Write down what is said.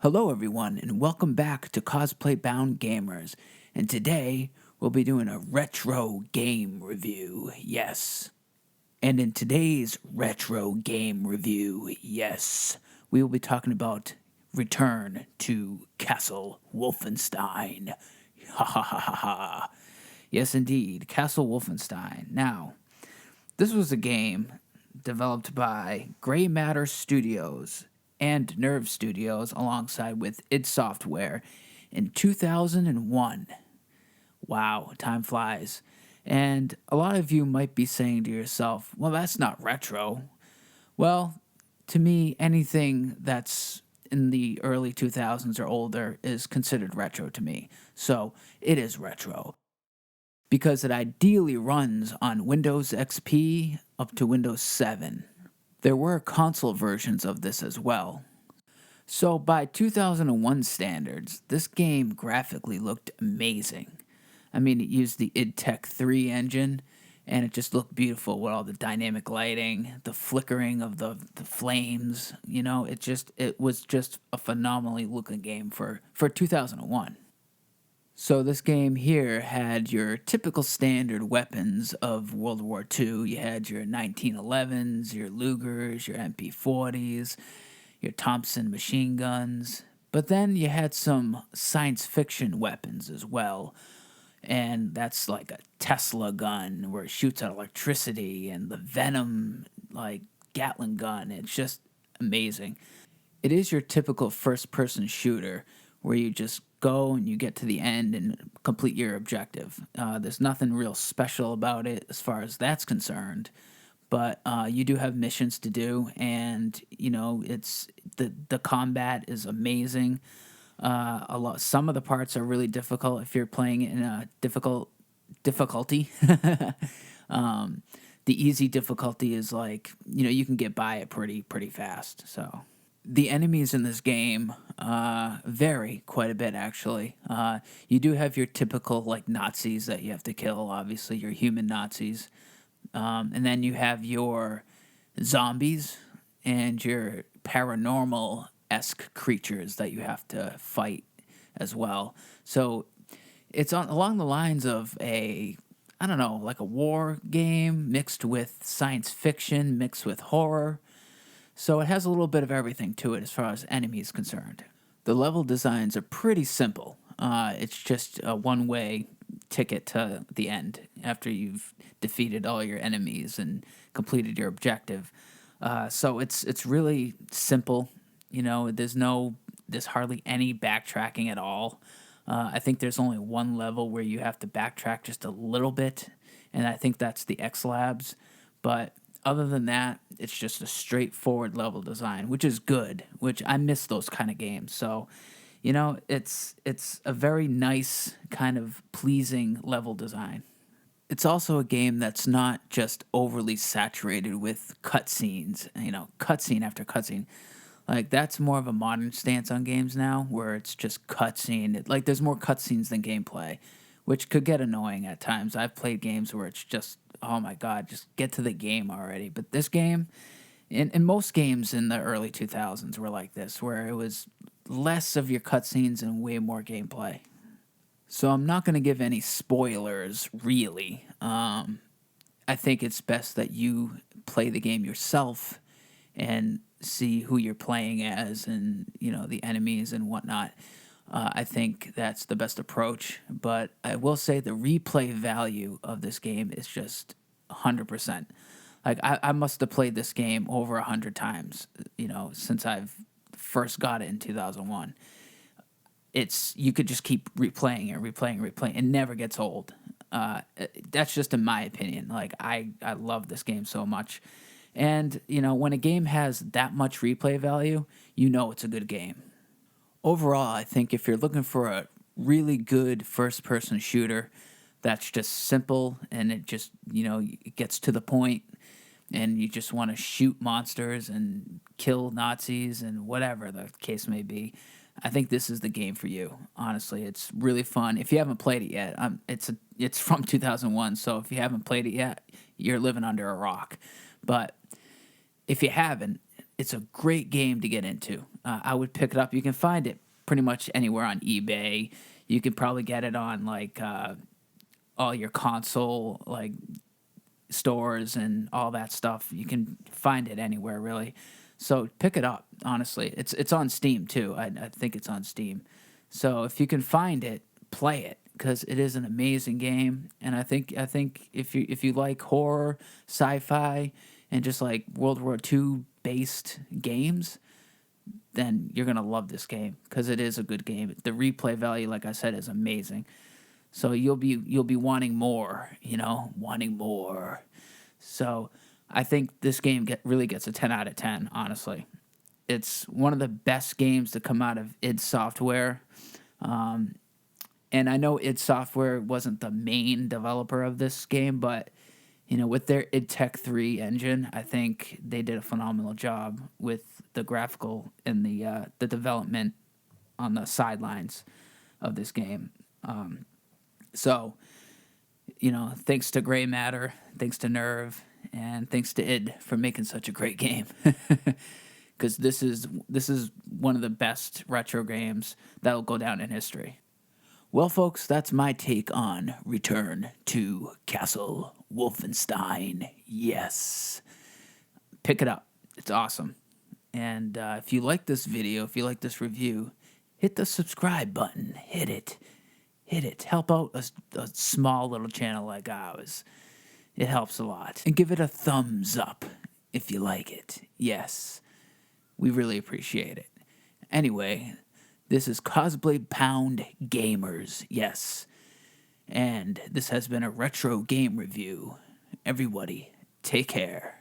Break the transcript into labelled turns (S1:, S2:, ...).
S1: Hello, everyone, and welcome back to Cosplay Bound Gamers. And today, we'll be doing a retro game review, yes. And in today's retro game review, yes, we will be talking about Return to Castle Wolfenstein. Ha ha ha ha ha. Yes, indeed, Castle Wolfenstein. Now, this was a game developed by Grey Matter Studios and Nerve Studios alongside with id Software in 2001. Wow, time flies. And a lot of you might be saying to yourself, well, that's not retro. Well, to me, anything that's in the early 2000s or older is considered retro to me. So it is retro because it ideally runs on Windows XP up to Windows 7. There were console versions of this as well. So by 2001 standards, this game graphically looked amazing. I mean, it used the id Tech 3 engine, and it just looked beautiful with all the dynamic lighting, the flickering of the flames. You know, it was just a phenomenally looking game for 2001. So this game here had your typical standard weapons of World War II. You had your 1911s, your Lugers, your MP40s, your Thompson machine guns. But then you had some science fiction weapons as well. And that's like a Tesla gun where it shoots out electricity, and the Venom, like, Gatling gun. It's just amazing. It is your typical first-person shooter where you just go and you get to the end and complete your objective. There's nothing real special about it as far as that's concerned, but you do have missions to do, and you know it's the combat is amazing. Some of the parts are really difficult if you're playing it in a difficulty. The easy difficulty is like, you can get by it pretty fast. So the enemies in this game vary quite a bit, actually. You do have your typical like Nazis that you have to kill, obviously your human Nazis, and then you have your zombies and your paranormal-esque creatures that you have to fight as well. So it's along the lines of I don't know, like a war game mixed with science fiction, mixed with horror. So it has a little bit of everything to it as far as enemies concerned. The level designs are pretty simple. It's just a one-way ticket to the end after you've defeated all your enemies and completed your objective. So it's really simple. There's hardly any backtracking at all. I think there's only one level where you have to backtrack just a little bit, and I think that's the X Labs. But other than that, it's just a straightforward level design, which is good, which I miss those kind of games. So, it's a very nice, kind of pleasing level design. It's also a game that's not just overly saturated with cutscenes, cutscene after cutscene. Like, that's more of a modern stance on games now, where it's just cutscene. Like, there's more cutscenes than gameplay, which could get annoying at times. I've played games where it's just, oh my god, just get to the game already. But this game, and most games in the early 2000s were like this, where it was less of your cutscenes and way more gameplay. So I'm not going to give any spoilers, really. I think it's best that you play the game yourself and see who you're playing as and, the enemies and whatnot. I think that's the best approach. But I will say the replay value of this game is just 100%. Like, I must have played this game over 100 times, since I've first got it in 2001. You could just keep replaying it. It never gets old. That's just in my opinion. Like, I love this game so much. And, when a game has that much replay value, it's a good game. Overall, I think if you're looking for a really good first-person shooter that's just simple and it just, it gets to the point and you just want to shoot monsters and kill Nazis and whatever the case may be, I think this is the game for you. Honestly, it's really fun. If you haven't played it yet, it's from 2001, so if you haven't played it yet, you're living under a rock. But if you haven't, it's a great game to get into. I would pick it up. You can find it pretty much anywhere on eBay. You can probably get it on like all your console like stores and all that stuff. You can find it anywhere really. So pick it up. Honestly, it's on Steam too. I think it's on Steam. So if you can find it, play it because it is an amazing game. And I think if you like horror, sci-fi, and just like World War II based games, then you're gonna love this game because it is a good game. The replay value, like I said, is amazing. So you'll be wanting more, wanting more. So I think this game really gets a 10 out of 10. Honestly, it's one of the best games to come out of id Software. And I know id Software wasn't the main developer of this game, but with their id Tech 3 engine, I think they did a phenomenal job with the graphical and the development on the sidelines of this game. So, thanks to Gray Matter, thanks to Nerve, and thanks to id for making such a great game. Because this is one of the best retro games that will go down in history. Well, folks, that's my take on Return to Castle Wolfenstein. Yes. Pick it up. It's awesome. And if you like this video, if you like this review, hit the subscribe button. Hit it. Hit it. Help out a small little channel like ours. It helps a lot. And give it a thumbs up if you like it. Yes. We really appreciate it. Anyway, this is Cosplay Pound Gamers. Yes. And this has been a retro game review. Everybody, take care.